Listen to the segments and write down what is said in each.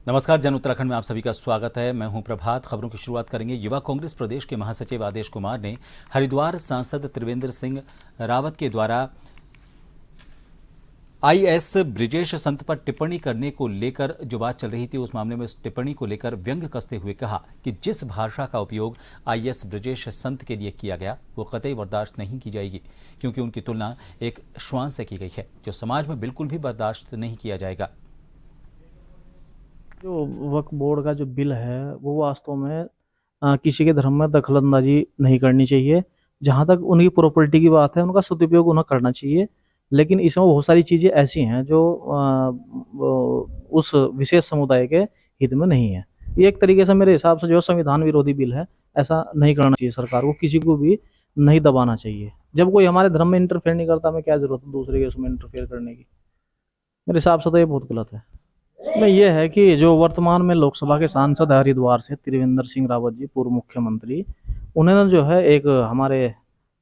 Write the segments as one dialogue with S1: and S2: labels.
S1: नमस्कार, जन उत्तराखंड में आप सभी का स्वागत है। मैं हूं प्रभात। खबरों की शुरुआत करेंगे। युवा कांग्रेस प्रदेश के महासचिव आदेश कुमार ने हरिद्वार सांसद त्रिवेंद्र सिंह रावत के द्वारा आईएएस ब्रिजेश संत पर टिप्पणी करने को लेकर जो बात चल रही थी, उस मामले में उस टिप्पणी को लेकर व्यंग्य कसते हुए कहा कि जिस भाषा का उपयोग आईएएस ब्रिजेश संत के लिए किया गया वो कतई बर्दाश्त नहीं की जाएगी, क्योंकि उनकी तुलना एक श्वान से की गई है जो समाज में बिल्कुल भी बर्दाश्त नहीं किया जाएगा।
S2: जो वक्फ बोर्ड का जो बिल है वो वास्तव में किसी के धर्म में दखलंदाजी नहीं करनी चाहिए। जहाँ तक उनकी प्रॉपर्टी की बात है, उनका सदुपयोग उन्हें करना चाहिए, लेकिन इसमें बहुत सारी चीज़ें ऐसी हैं जो उस विशेष समुदाय के हित में नहीं है। ये एक तरीके से मेरे हिसाब से जो संविधान विरोधी बिल है, ऐसा नहीं करना चाहिए। सरकार को किसी को भी नहीं दबाना चाहिए। जब कोई हमारे धर्म में इंटरफेयर नहीं करता, हमें क्या जरूरत है दूसरे के उसमें इंटरफेयर करने की। मेरे हिसाब से तो ये बहुत गलत है। इसमें यह है कि जो वर्तमान में लोकसभा के सांसद हरिद्वार से त्रिवेंद्र सिंह रावत जी, पूर्व मुख्यमंत्री, उन्होंने जो है एक हमारे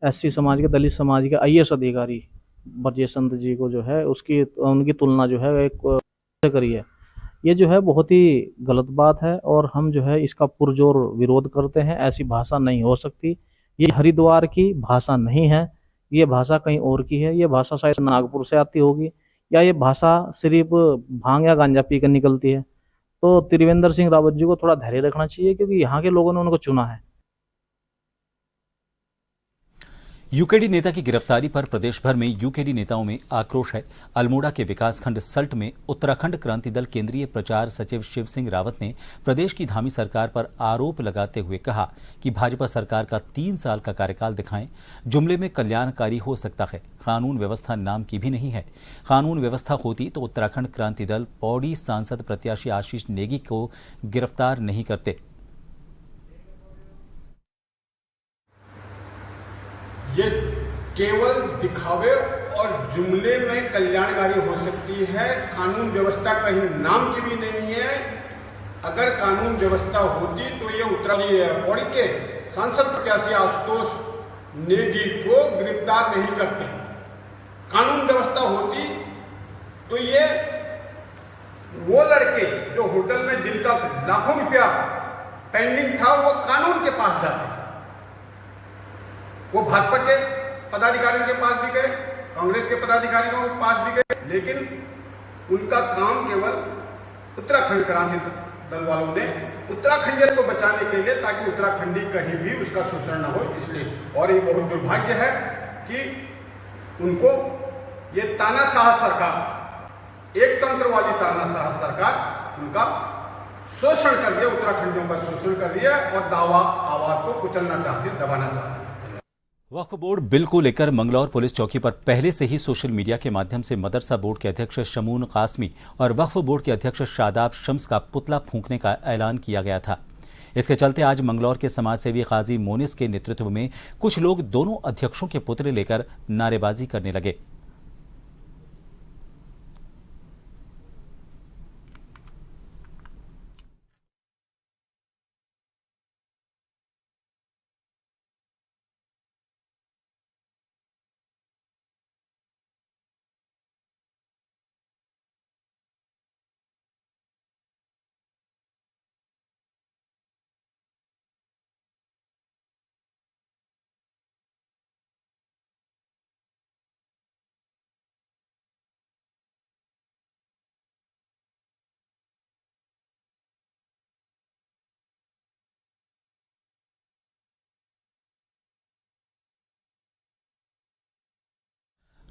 S2: एससी समाज के, दलित समाज के आईएएस अधिकारी ब्रजेश संत जी को जो है उसकी उनकी तुलना जो है एक करी है। ये जो है बहुत ही गलत बात है और हम जो है इसका पुरजोर विरोध करते हैं। ऐसी भाषा नहीं हो सकती। ये हरिद्वार की भाषा नहीं है, ये भाषा कहीं और की है। ये भाषा शायद नागपुर से आती होगी, या ये भाषा सिर्फ भांग या गांजा पी कर निकलती है। तो त्रिवेंद्र सिंह रावत जी को थोड़ा धैर्य रखना चाहिए, क्योंकि यहाँ के लोगों ने उनको चुना है।
S1: यूकेडी नेता की गिरफ्तारी पर प्रदेश भर में यूकेडी नेताओं में आक्रोश है। अल्मोड़ा के विकासखंड सल्ट में उत्तराखंड क्रांति दल केंद्रीय प्रचार सचिव शिव सिंह रावत ने प्रदेश की धामी सरकार पर आरोप लगाते हुए कहा कि भाजपा सरकार का 3 साल का कार्यकाल दिखाएं। जुमले में कल्याणकारी हो सकता है, कानून व्यवस्था नाम की भी नहीं है। कानून व्यवस्था होती तो उत्तराखंड क्रांति दल पौड़ी सांसद प्रत्याशी आशीष नेगी को गिरफ्तार नहीं करते।
S3: ये केवल दिखावे और जुमले में कल्याणकारी हो सकती है, कानून व्यवस्था कहीं नाम की भी नहीं है। अगर कानून व्यवस्था होती तो ये उत्तराखंड पौड़ी के सांसद प्रत्याशी आशुतोष नेगी को गिरफ्तार नहीं करते। कानून व्यवस्था होती तो ये वो लड़के जो होटल में जिनका लाखों रुपया पेंडिंग था वो कानून के पास जाते, वो भाजपा के पदाधिकारियों के पास भी गए, कांग्रेस के पदाधिकारियों के पास भी गए, लेकिन उनका काम केवल उत्तराखंड क्रांति दल वालों ने उत्तराखंडियत को बचाने के लिए, ताकि उत्तराखंडी कहीं भी उसका शोषण न हो, इसलिए। और ये बहुत दुर्भाग्य है कि उनको ये तानाशाह सरकार, एक तंत्र वाली तानाशाह सरकार उनका शोषण कर रही है, उत्तराखंडियों का शोषण कर रही है और दावा आवाज को कुचलना चाहती है, दबाना चाहती है।
S1: वक्फ बोर्ड बिल को लेकर मंगलौर पुलिस चौकी पर पहले से ही सोशल मीडिया के माध्यम से मदरसा बोर्ड के अध्यक्ष शमून कासमी और वक्फ बोर्ड के अध्यक्ष शादाब शम्स का पुतला फूंकने का ऐलान किया गया था। इसके चलते आज मंगलौर के समाजसेवी काजी मोनिस के नेतृत्व में कुछ लोग दोनों अध्यक्षों के पुतले लेकर नारेबाजी करने लगे।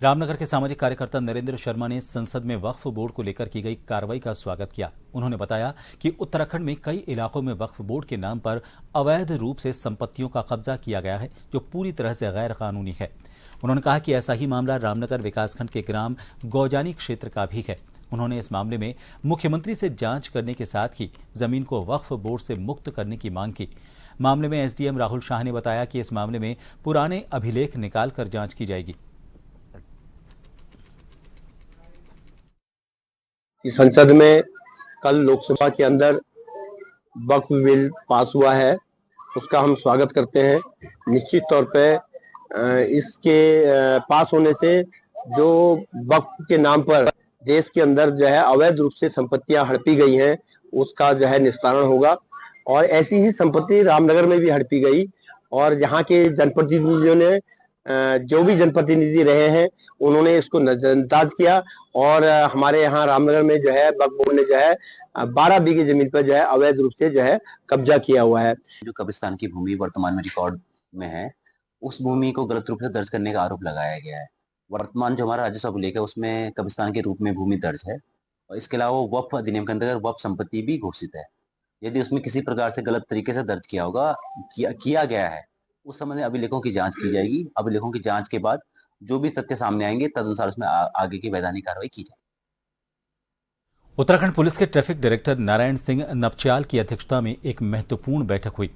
S1: रामनगर के सामाजिक कार्यकर्ता नरेंद्र शर्मा ने संसद में वक्फ बोर्ड को लेकर की गई कार्रवाई का स्वागत किया। उन्होंने बताया कि उत्तराखंड में कई इलाकों में वक्फ बोर्ड के नाम पर अवैध रूप से संपत्तियों का कब्जा किया गया है, जो पूरी तरह से गैर कानूनी है। उन्होंने कहा कि ऐसा ही मामला रामनगर विकासखंड के ग्राम गौजानी क्षेत्र का भी है। उन्होंने इस मामले में मुख्यमंत्री से जांच करने के साथ ही जमीन को वक्फ बोर्ड से मुक्त करने की मांग की। मामले में एसडीएम राहुल शाह ने बताया कि इस मामले में पुराने अभिलेख निकालकर जांच की जाएगी।
S4: संसद में कल लोकसभा के अंदर वक्फ बिल पास हुआ है, उसका हम स्वागत करते हैं। निश्चित तौर पे इसके पास होने से जो वक्फ के नाम पर देश के अंदर जो है अवैध रूप से संपत्तियां हड़पी गई हैं, उसका जो है निस्तारण होगा। और ऐसी ही संपत्ति रामनगर में भी हड़पी गई और यहाँ के जनप्रतिनिधियों ने जो भी जनप्रतिनिधि रहे हैं उन्होंने इसको नजरअंदाज किया और हमारे यहाँ रामनगर में जो है वक्फ बोर्ड ने जो है 12 बीघे जमीन पर जो है अवैध रूप से जो है कब्जा किया हुआ है।
S5: जो कब्रिस्तान की भूमि वर्तमान में रिकॉर्ड में है, उस भूमि को गलत रूप से दर्ज करने का आरोप लगाया गया है। वर्तमान जो हमारा राजस्व अभिलेख है उसमें कब्रिस्तान के रूप में भूमि दर्ज है और इसके अलावा वक्फ अधिनियम के अंतर्गत वक्फ संपत्ति भी घोषित है। यदि उसमें किसी प्रकार से गलत तरीके से दर्ज किया होगा किया गया है, उस संबंध में अभिलेखों की जांच की जाएगी। अभिलेखों की जांच के बाद जो भी तथ्य सामने आएंगे तदनुसार उसमें आगे की वैधानिक कार्रवाई की जाएगी।
S1: उत्तराखंड पुलिस के ट्रैफिक डायरेक्टर नारायण सिंह नपच्याल की अध्यक्षता में एक महत्वपूर्ण बैठक हुई।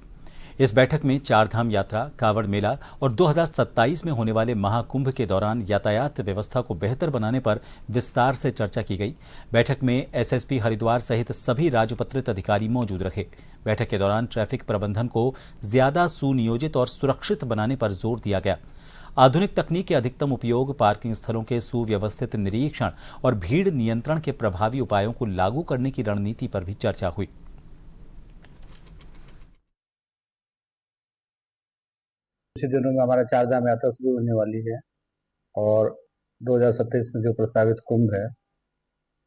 S1: इस बैठक में चारधाम यात्रा, कांवड़ मेला और 2027 में होने वाले महाकुंभ के दौरान यातायात व्यवस्था को बेहतर बनाने पर विस्तार से चर्चा की गई। बैठक में एसएसपी हरिद्वार सहित सभी राजपत्रित अधिकारी मौजूद रहे। बैठक के दौरान ट्रैफिक प्रबंधन को ज्यादा सुनियोजित और सुरक्षित बनाने पर जोर दिया गया। आधुनिक तकनीक के अधिकतम उपयोग, पार्किंग स्थलों के सुव्यवस्थित निरीक्षण और भीड़ नियंत्रण के प्रभावी उपायों को लागू करने की रणनीति पर भी चर्चा हुई।
S6: कुछ दिनों में हमारा चारधाम यात्रा शुरू होने वाली है और 2027 में जो प्रस्तावित कुंभ है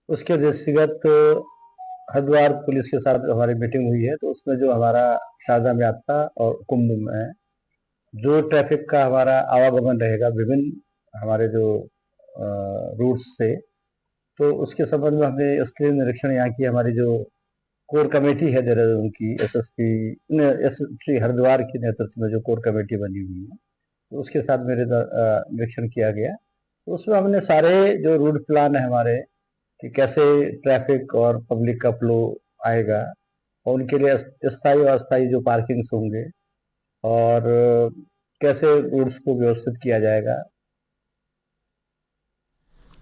S6: उसके दृष्टिगत हरिद्वार पुलिस के साथ हमारी मीटिंग हुई है। तो उसमें जो हमारा चारधाम यात्रा और कुंभ में जो ट्रैफिक का हमारा आवागमन रहेगा विभिन्न हमारे जो रूट्स से, तो उसके संबंध में हमने इसके निरीक्षण यहाँ की हमारी जो कोर कमेटी है देहरादून की एसएसपी हरिद्वार के नेतृत्व में जो कोर कमेटी बनी हुई है, तो उसके साथ मेरे निरीक्षण किया गया। तो उसमें हमने सारे जो रूट प्लान है हमारे कि कैसे ट्रैफिक और पब्लिक का फ्लो आएगा और उनके लिए स्थायी और अस्थायी जो पार्किंग्स होंगे और कैसे रूट्स को व्यवस्थित किया जाएगा।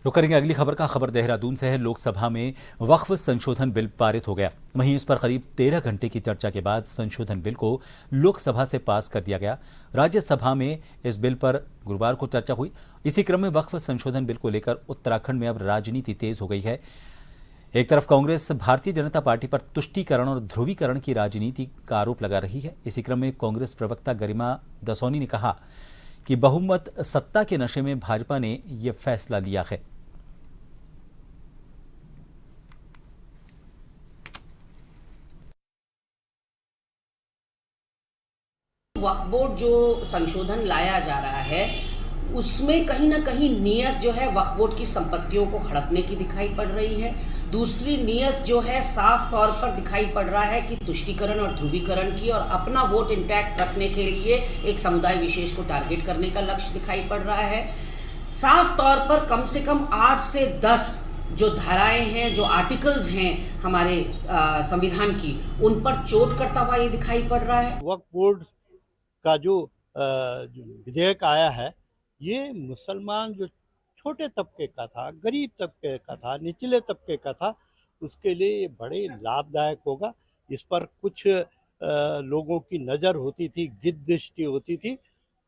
S1: रुक करेंगे अगली खबर का। खबर देहरादून से है। लोकसभा में वक्फ संशोधन बिल पारित हो गया। वहीं इस पर करीब 13 घंटे की चर्चा के बाद संशोधन बिल को लोकसभा से पास कर दिया गया। राज्यसभा में इस बिल पर गुरुवार को चर्चा हुई। इसी क्रम में वक्फ संशोधन बिल को लेकर उत्तराखंड में अब राजनीति तेज हो गई है। एक तरफ कांग्रेस भारतीय जनता पार्टी पर तुष्टीकरण और ध्रुवीकरण की राजनीति का आरोप लगा रही है। इसी क्रम में कांग्रेस प्रवक्ता गरिमा दसौनी ने कहा कि बहुमत सत्ता के नशे में भाजपा ने यह फैसला लिया है।
S7: वक्फ बोर्ड जो संशोधन लाया जा रहा है उसमें कहीं ना कहीं नीयत जो है वक्फ बोर्ड की संपत्तियों को हड़पने की दिखाई पड़ रही है। दूसरी नीयत जो है साफ तौर पर दिखाई पड़ रहा है कि तुष्टीकरण और ध्रुवीकरण की और अपना वोट इंटैक्ट रखने के लिए एक समुदाय विशेष को टारगेट करने का लक्ष्य दिखाई पड़ रहा है। साफ तौर पर कम से कम 8 से 10 जो धाराएं हैं, जो आर्टिकल्स हैं हमारे संविधान की, उन पर चोट करता हुआ ये दिखाई पड़ रहा है।
S8: वक्फ बोर्ड का जो विधेयक आया है ये मुसलमान जो छोटे तबके का था, गरीब तबके का था, निचले तबके का था, उसके लिए ये बड़े लाभदायक होगा। इस पर कुछ लोगों की नज़र होती थी, गिद्ध दृष्टि होती थी।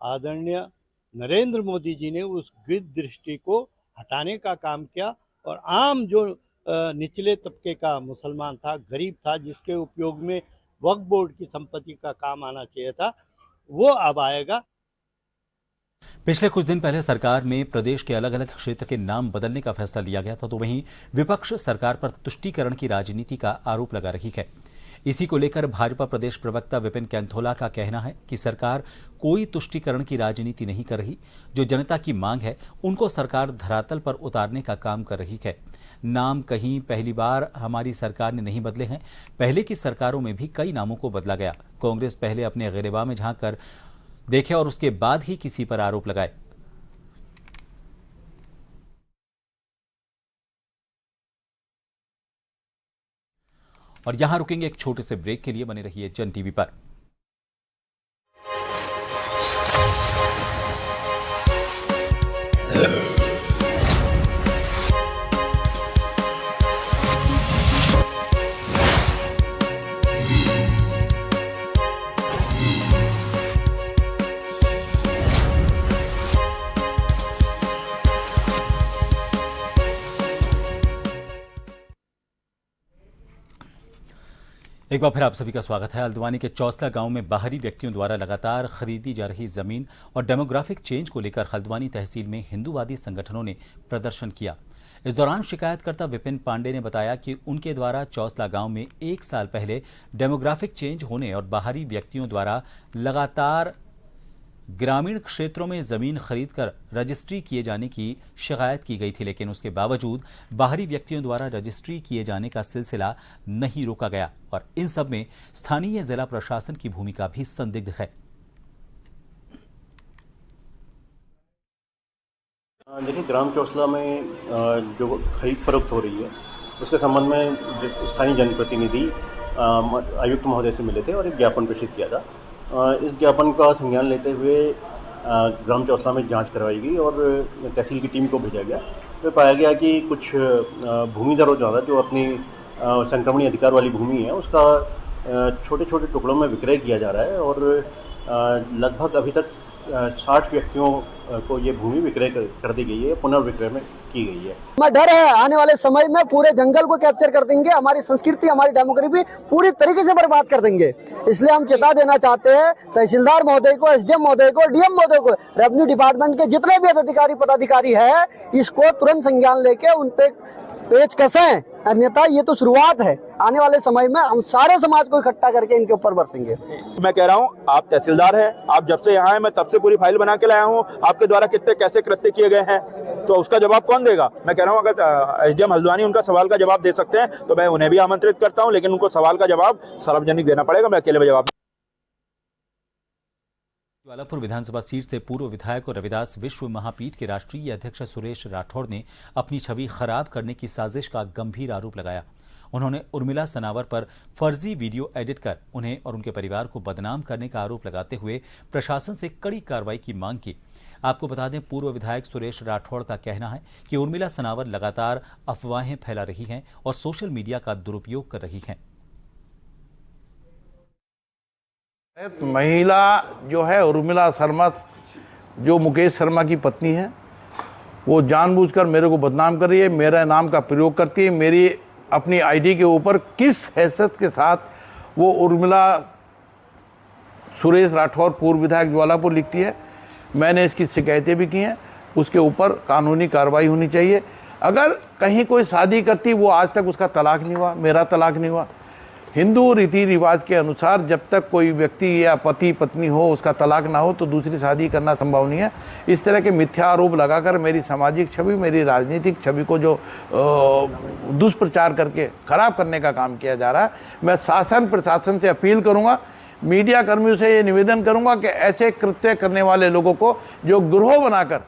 S8: आदरणीय नरेंद्र मोदी जी ने उस गिद्ध दृष्टि को हटाने का काम किया और आम जो निचले तबके का मुसलमान था, गरीब था, जिसके उपयोग में वक्फ बोर्ड की संपत्ति का काम आना चाहिए था, वो अब आएगा।
S1: पिछले कुछ दिन पहले सरकार में प्रदेश के अलग अलग क्षेत्र के नाम बदलने का फैसला लिया गया था, तो वहीं विपक्ष सरकार पर तुष्टीकरण की राजनीति का आरोप लगा रही है। इसी को लेकर भाजपा प्रदेश प्रवक्ता विपिन कैंथोला का कहना है कि सरकार कोई तुष्टीकरण की राजनीति नहीं कर रही। जो जनता की मांग है उनको सरकार धरातल पर उतारने का काम कर रही है। नाम कहीं पहली बार हमारी सरकार ने नहीं बदले हैं, पहले की सरकारों में भी कई नामों को बदला गया। कांग्रेस पहले अपने गिरेबान में झांक कर देखे और उसके बाद ही किसी पर आरोप लगाए। और यहां रुकेंगे एक छोटे से ब्रेक के लिए। बने रहिए जन टीवी पर। एक बार फिर आप सभी का स्वागत है। हल्द्वानी के चौसला गांव में बाहरी व्यक्तियों द्वारा लगातार खरीदी जा रही जमीन और डेमोग्राफिक चेंज को लेकर हल्द्वानी तहसील में हिंदूवादी संगठनों ने प्रदर्शन किया। इस दौरान शिकायतकर्ता विपिन पांडे ने बताया कि उनके द्वारा चौसला गांव में 1 साल पहले डेमोग्राफिक चेंज होने और बाहरी व्यक्तियों द्वारा लगातार ग्रामीण क्षेत्रों में जमीन खरीदकर रजिस्ट्री किए जाने की शिकायत की गई थी, लेकिन उसके बावजूद बाहरी व्यक्तियों द्वारा रजिस्ट्री किए जाने का सिलसिला नहीं रोका गया और इन सब में स्थानीय जिला प्रशासन की भूमिका भी संदिग्ध है।
S9: देखिए, ग्राम चौसला में जो खरीद फरोख्त हो रही है उसके संबंध में स्थानीय जनप्रतिनिधि आयुक्त महोदय से मिले थे और एक ज्ञापन प्रेषित किया था। इस ज्ञापन का संज्ञान लेते हुए ग्राम चौसला में जांच करवाई गई और तहसील की टीम को भेजा गया। तो पाया गया कि कुछ भूमिधरों द्वारा जो अपनी संक्रमणीय अधिकार वाली भूमि है उसका छोटे छोटे टुकड़ों में विक्रय किया जा रहा है और लगभग अभी तक 60 व्यक्तियों को ये भूमि विक्रय कर दी गई है, पुनर्विक्रय में की गई है।
S10: मैं डर है आने वाले समय में पूरे जंगल को कैप्चर कर देंगे, हमारी संस्कृति हमारी डेमोक्रेसी पूरी तरीके से बर्बाद कर देंगे। इसलिए हम चेता देना चाहते हैं तहसीलदार महोदय को, एसडीएम महोदय को, डीएम महोदय को, रेवेन्यू डिपार्टमेंट के जितने भी अधिकारी पदाधिकारी है इसको तुरंत संज्ञान लेके उन पे पेच कसें, अन्यथा ये तो शुरुआत है। आने वाले समय में हम सारे समाज को इकट्ठा करके इनके ऊपर बरसेंगे।
S11: मैं कह रहा हूँ, आप तहसीलदार हैं, आप जब से यहाँ हैं मैं तब से पूरी फाइल बना के लाया हूँ। आपके द्वारा कितने कैसे कृत्य किए गए हैं तो उसका जवाब कौन देगा? मैं कह रहा हूँ अगर एसडीएम हल्द्वानी उनका सवाल का जवाब दे सकते हैं तो मैं उन्हें भी आमंत्रित करता हूँ, लेकिन उनको सवाल का जवाब सार्वजनिक देना पड़ेगा। मैं अकेले में जवाब।
S1: ज्वालापुर विधानसभा सीट से पूर्व विधायक और रविदास विश्व महापीठ के राष्ट्रीय अध्यक्ष सुरेश राठौड़ ने अपनी छवि खराब करने की साजिश का गंभीर आरोप लगाया। उन्होंने उर्मिला सनावर पर फर्जी वीडियो एडिट कर उन्हें और उनके परिवार को बदनाम करने का आरोप लगाते हुए प्रशासन से कड़ी कार्रवाई की मांग की। आपको बता दें, पूर्व विधायक सुरेश राठौड़ का कहना है कि उर्मिला सनावर लगातार अफवाहें फैला रही हैं और सोशल मीडिया का दुरुपयोग कर रही हैं।
S12: महिला जो है उर्मिला शर्मा, जो मुकेश शर्मा की पत्नी है, वो जानबूझकर मेरे को बदनाम कर रही है, मेरा नाम का प्रयोग करती है। मेरी अपनी आईडी के ऊपर किस हैसियत के साथ वो उर्मिला सुरेश राठौर पूर्व विधायक ज्वालापुर लिखती है। मैंने इसकी शिकायतें भी की हैं, उसके ऊपर कानूनी कार्रवाई होनी चाहिए। अगर कहीं कोई शादी करती, वो आज तक उसका तलाक नहीं हुआ, मेरा तलाक नहीं हुआ। हिंदू रीति रिवाज के अनुसार जब तक कोई व्यक्ति या पति पत्नी हो उसका तलाक ना हो तो दूसरी शादी करना संभव नहीं है। इस तरह के मिथ्या आरोप लगाकर मेरी सामाजिक छवि, मेरी राजनीतिक छवि को जो दुष्प्रचार करके खराब करने का काम किया जा रहा है, मैं शासन प्रशासन से अपील करूंगा, मीडिया कर्मियों से ये निवेदन करूंगा कि ऐसे कृत्य करने वाले लोगों को जो गिरोह बनाकर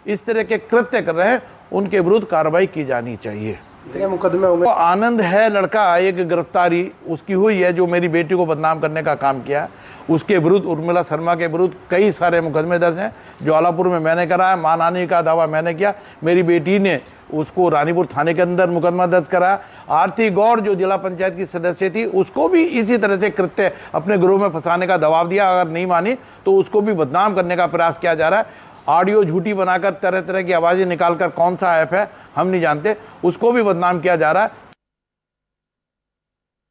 S12: इस तरह के कृत्य कर रहे हैं उनके विरुद्ध कार्रवाई की जानी चाहिए।
S6: मुकदमे होंगे।
S12: आनंद है लड़का, एक गिरफ्तारी उसकी हुई है जो मेरी बेटी को बदनाम करने का काम किया। उसके विरुद्ध, उर्मिला शर्मा के विरुद्ध कई सारे मुकदमे दर्ज हैं। ज्वालापुर में मैंने कराया, मानहानि का दावा मैंने किया, मेरी बेटी ने उसको रानीपुर थाने के अंदर मुकदमा दर्ज कराया। आरती गौड़ जो जिला पंचायत की सदस्य थी, उसको भी इसी तरह से कृत्य अपने गिरोह में फंसाने का दबाव दिया। अगर नहीं मानी तो उसको भी बदनाम करने का प्रयास किया जा रहा है। ऑडियो झूठी बनाकर तरह तरह की आवाजें निकालकर, कौन सा ऐप है हम नहीं जानते, उसको भी बदनाम किया जा रहा है।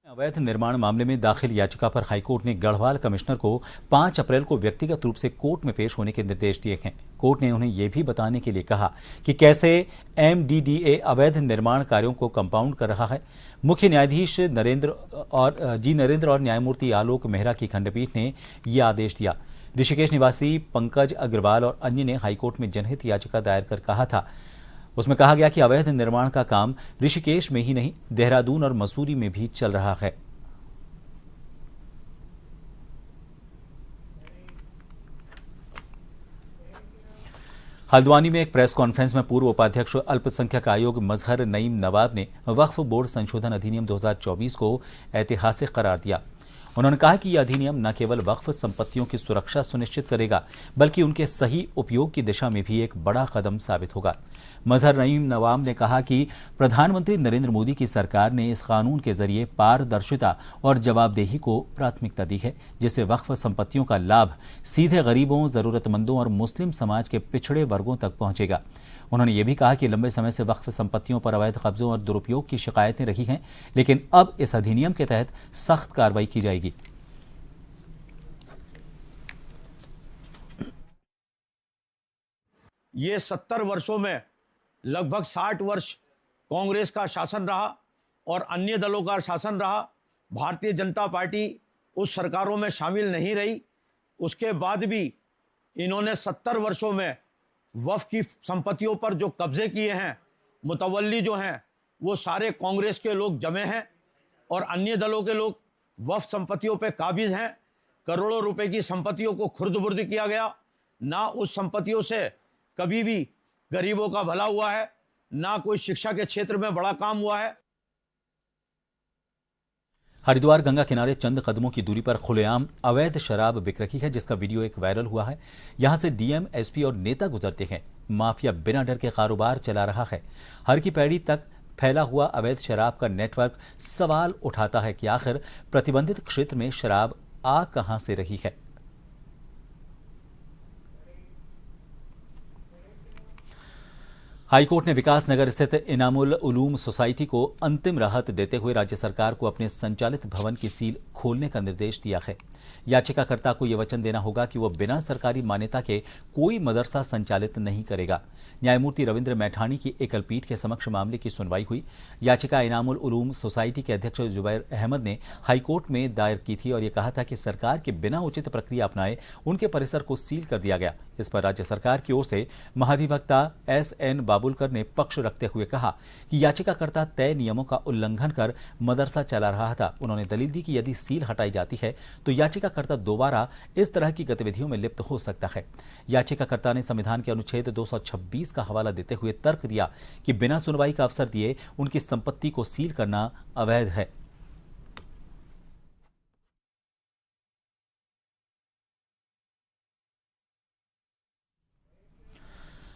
S1: अवैध निर्माण मामले में दाखिल याचिका पर हाईकोर्ट ने गढ़वाल कमिश्नर को 5 अप्रैल को व्यक्तिगत रूप से कोर्ट में पेश होने के निर्देश दिए हैं। कोर्ट ने उन्हें यह भी बताने के लिए कहा कि कैसे MDDA अवैध निर्माण कार्यों को कंपाउंड कर रहा है। मुख्य न्यायाधीश नरेंद्र और न्यायमूर्ति आलोक मेहरा की खंडपीठ ने यह आदेश दिया। ऋषिकेश निवासी पंकज अग्रवाल और अन्य ने हाईकोर्ट में जनहित याचिका दायर कर कहा था, उसमें कहा गया कि अवैध निर्माण का काम ऋषिकेश में ही नहीं, देहरादून और मसूरी में भी चल रहा है। हल्द्वानी में एक प्रेस कॉन्फ्रेंस में पूर्व उपाध्यक्ष अल्पसंख्यक आयोग मजहर नईम नवाब ने वक्फ बोर्ड संशोधन अधिनियम 2024 को ऐतिहासिक करार दिया। उन्होंने कहा कि यह अधिनियम न केवल वक्फ संपत्तियों की सुरक्षा सुनिश्चित करेगा बल्कि उनके सही उपयोग की दिशा में भी एक बड़ा कदम साबित होगा। मजहर नईम नवाम ने कहा कि प्रधानमंत्री नरेंद्र मोदी की सरकार ने इस कानून के जरिए पारदर्शिता और जवाबदेही को प्राथमिकता दी है, जिससे वक्फ संपत्तियों का लाभ सीधे गरीबों, जरूरतमंदों और मुस्लिम समाज के पिछड़े वर्गों तक पहुंचेगा। उन्होंने ये भी कहा कि लंबे समय से वक्फ संपत्तियों पर अवैध कब्जों और दुरुपयोग की शिकायतें रही हैं, लेकिन अब इस अधिनियम के तहत सख्त कार्रवाई की जाएगी।
S12: ये 70 वर्षों में लगभग 60 वर्ष कांग्रेस का शासन रहा और अन्य दलों का शासन रहा। भारतीय जनता पार्टी उस सरकारों में शामिल नहीं रही। उसके बाद भी इन्होंने 70 वर्षों में वक्फ की संपत्तियों पर जो कब्जे किए हैं, मुतवल्ली जो हैं वो सारे कांग्रेस के लोग जमे हैं और अन्य दलों के लोग वक्फ संपत्तियों पे काबिज हैं। करोड़ों रुपए की संपत्तियों को खुर्द-बुर्द किया गया। ना उस संपत्तियों से कभी भी गरीबों का भला हुआ है, ना कोई शिक्षा के क्षेत्र में बड़ा काम हुआ है।
S1: हरिद्वार गंगा किनारे चंद कदमों की दूरी पर खुलेआम अवैध शराब बिक रही है, जिसका वीडियो एक वायरल हुआ है। यहां से डीएम, एसपी और नेता गुजरते हैं। माफिया बिना डर के कारोबार चला रहा है। हर की पैड़ी तक फैला हुआ अवैध शराब का नेटवर्क सवाल उठाता है कि आखिर प्रतिबंधित क्षेत्र में शराब आ कहां से रही है। हाईकोर्ट ने विकास नगर स्थित इनामुल उलूम सोसाइटी को अंतिम राहत देते हुए राज्य सरकार को अपने संचालित भवन की सील खोलने का निर्देश दिया है। याचिकाकर्ता को यह वचन देना होगा कि वह बिना सरकारी मान्यता के कोई मदरसा संचालित नहीं करेगा। न्यायमूर्ति रविंद्र मैठानी की एकल पीठ के समक्ष मामले की सुनवाई हुई। याचिका इनामुल उलूम सोसाइटी के अध्यक्ष जुबैर अहमद ने हाईकोर्ट में दायर की थी और यह कहा था कि सरकार के बिना उचित प्रक्रिया अपनाए उनके परिसर को सील कर दिया गया। इस पर राज्य सरकार की ओर से महाधिवक्ता एस.एन. बाबुलकर ने पक्ष रखते हुए कहा कि याचिकाकर्ता तय नियमों का उल्लंघन कर मदरसा चला रहा था। उन्होंने दलील दी कि यदि सील हटाई जाती है तो याचिकाकर्ता दोबारा इस तरह की गतिविधियों में लिप्त हो सकता है। याचिकाकर्ता ने संविधान के अनुच्छेद 226 का हवाला देते हुए तर्क दिया कि बिना सुनवाई का अवसर दिए उनकी संपत्ति को सील करना अवैध है।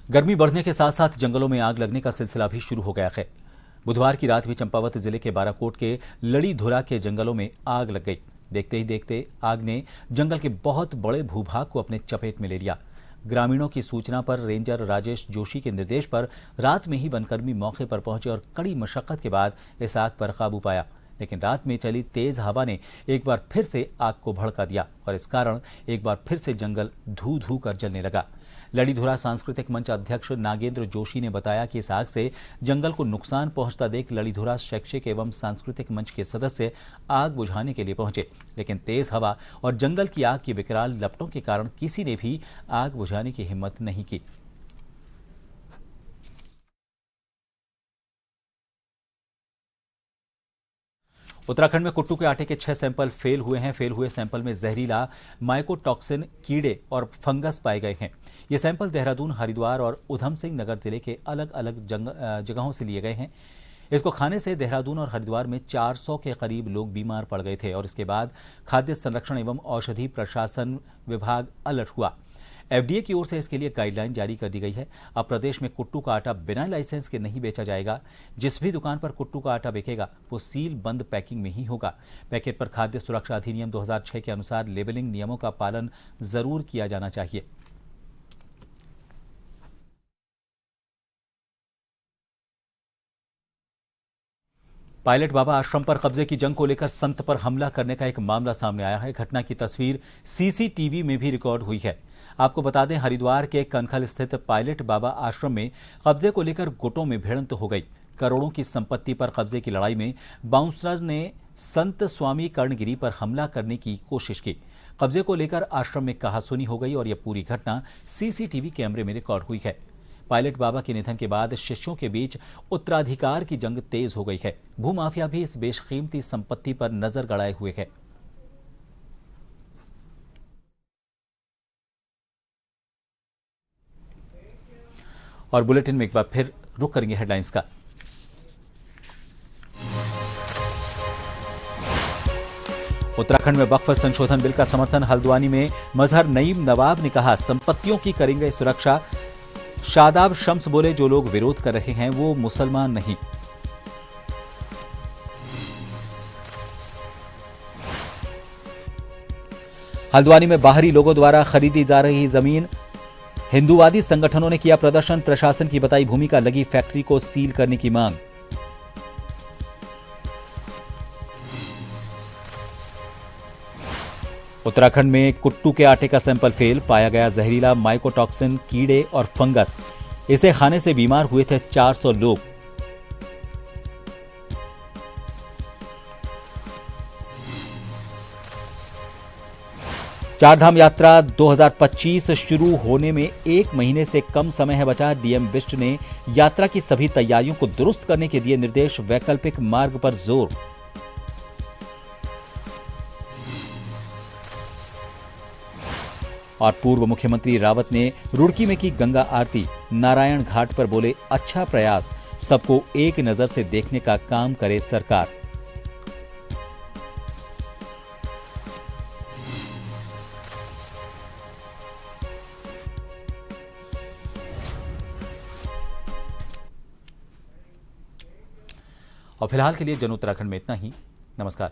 S1: गर्मी बढ़ने के साथ साथ जंगलों में आग लगने का सिलसिला भी शुरू हो गया है। बुधवार की रात भी चंपावत जिले के बाराकोट के लड़ीधुरा के जंगलों में आग लग गई। देखते ही देखते आग ने जंगल के बहुत बड़े भूभाग को अपने चपेट में ले लिया। ग्रामीणों की सूचना पर रेंजर राजेश जोशी के निर्देश पर रात में ही वनकर्मी मौके पर पहुंचे और कड़ी मशक्कत के बाद इस आग पर काबू पाया। लेकिन रात में चली तेज हवा ने एक बार फिर से आग को भड़का दिया और इस कारण एक बार फिर से जंगल धू धू कर जलने लगा। लड़ीधुरा सांस्कृतिक मंच अध्यक्ष नागेंद्र जोशी ने बताया कि इस आग से जंगल को नुकसान पहुंचता देख लड़ीधुरा शैक्षिक एवं सांस्कृतिक मंच के सदस्य आग बुझाने के लिए पहुंचे, लेकिन तेज हवा और जंगल की आग की विकराल लपटों के कारण किसी ने भी आग बुझाने की हिम्मत नहीं की। उत्तराखंड में कुट्टू के आटे के 6 सैंपल फेल हुए हैं। फेल हुए सैंपल में जहरीला माइकोटॉक्सिन, कीड़े और फंगस पाए गए हैं। ये सैंपल देहरादून, हरिद्वार और उधम सिंह नगर जिले के अलग अलग जगहों से लिए गए हैं। इसको खाने से देहरादून और हरिद्वार में 400 के करीब लोग बीमार पड़ गए थे और इसके बाद खाद्य संरक्षण एवं औषधि प्रशासन विभाग अलर्ट हुआ। एफडीए की ओर से इसके लिए गाइडलाइन जारी कर दी गई है। अब प्रदेश में कुट्टू का आटा बिना लाइसेंस के नहीं बेचा जाएगा। जिस भी दुकान पर कुट्टू का आटा बिकेगा वो सील बंद पैकिंग में ही होगा। पैकेट पर खाद्य सुरक्षा अधिनियम 2006 के अनुसार लेबलिंग नियमों का पालन जरूर किया जाना चाहिए। पायलट बाबा आश्रम पर कब्जे की जंग को लेकर संत पर हमला करने का एक मामला सामने आया है। घटना की तस्वीर सीसीटीवी में भी रिकॉर्ड हुई है। आपको बता दें, हरिद्वार के कनखल स्थित पायलट बाबा आश्रम में कब्जे को लेकर गुटों में भिड़ंत हो गई। करोड़ों की संपत्ति पर कब्जे की लड़ाई में बाउंसर ने संत स्वामी कर्णगिरी पर हमला करने की कोशिश की। कब्जे को लेकर आश्रम में कहासुनी हो गई और यह पूरी घटना सीसीटीवी कैमरे में रिकॉर्ड हुई है। पायलट बाबा के निधन के बाद शिष्यों के बीच उत्तराधिकार की जंग तेज हो गई है। भूमाफिया भी इस बेशकीमती संपत्ति पर नजर गड़ाए हुए है। और बुलेटिन में एक बार फिर रुक करेंगे हेडलाइंस का। उत्तराखंड में वक्फ संशोधन बिल का समर्थन। हल्द्वानी में मजहर नईम नवाब ने कहा, संपत्तियों की करेंगे सुरक्षा। शादाब शम्स बोले, जो लोग विरोध कर रहे हैं वो मुसलमान नहीं। हल्द्वानी में बाहरी लोगों द्वारा खरीदी जा रही जमीन, हिंदूवादी संगठनों ने किया प्रदर्शन। प्रशासन की बताई भूमिका, लगी फैक्ट्री को सील करने की मांग। उत्तराखंड में कुट्टू के आटे का सैंपल फेल, पाया गया जहरीला माइकोटॉक्सिन, कीड़े और फंगस। इसे खाने से बीमार हुए थे 400 लोग। चारधाम यात्रा 2025 शुरू होने में 1 महीने से कम समय है बचा। डीएम बिष्ट ने यात्रा की सभी तैयारियों को दुरुस्त करने के दिए निर्देश। वैकल्पिक मार्ग पर जोर। और पूर्व मुख्यमंत्री रावत ने रुड़की में की गंगा आरती। नारायण घाट पर बोले, अच्छा प्रयास, सबको एक नजर से देखने का काम करे सरकार। और फिलहाल के लिए जन उत्तराखंड में इतना ही। नमस्कार।